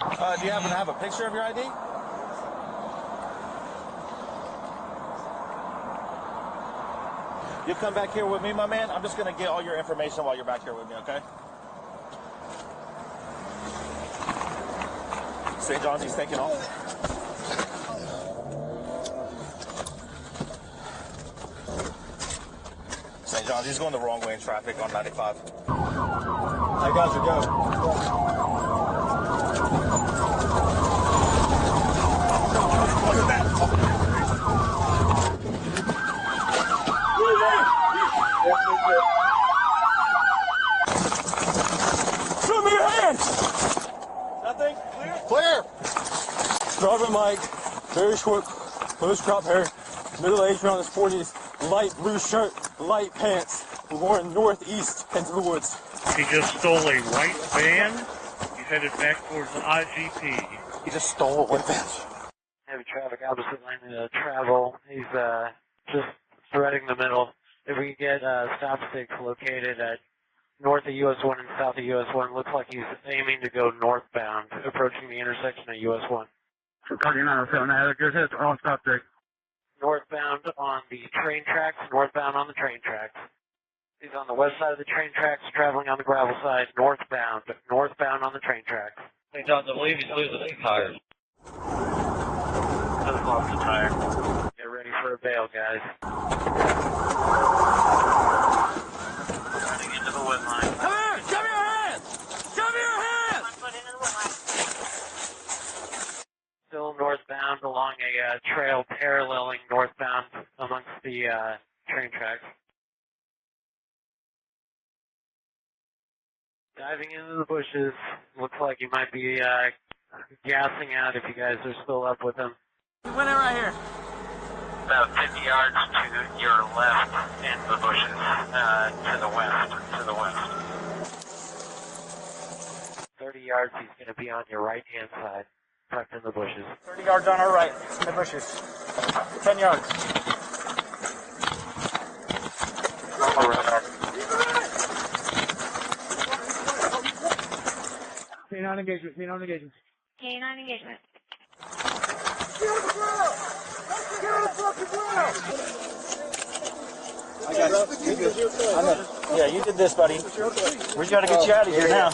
Do you happen to have a picture of your ID? You come back here with me, my man. I'm just going to get all your information while you're back here with me, okay? St. John's, he's taking off. St. John's, he's going the wrong way in traffic on 95. I got you, go. Look at that. Show me your hands! Nothing? Clear? Clear! Driver Mike, very short, close crop hair, middle age around his 40s, light blue shirt, light pants. We're going northeast into the woods. He just stole a white van. He's headed back towards the IGP. He just stole a white van. Heavy traffic opposite lane travel. He's just threading the middle. If we can get stop sticks located at north of US 1 and south of US 1, looks like he's aiming to go northbound, approaching the intersection of US 1. 4907, good hit on stop stick. Northbound on the train tracks, northbound on the train tracks. He's on the west side of the train tracks, traveling on the gravel side, northbound on the train tracks. St. John's, I believe he's losing his tires. Just lost the tire. Get ready for a bail, guys. Running into the wood line. Come here! Show me your hands! Show me your hands! Still northbound along a trail paralleling northbound amongst the train tracks. Diving into the bushes. Looks like he might be gassing out if you guys are still up with him. We went in right here. About 50 yards to your left in the bushes, to the west. 30 yards, he's going to be on your right-hand side, tucked in the bushes. 30 yards on our right, in the bushes. 10 yards. Canine engagement, canine engagement. Canine engagement. I got you. Yeah, you did this, buddy. We got to get you out of here now.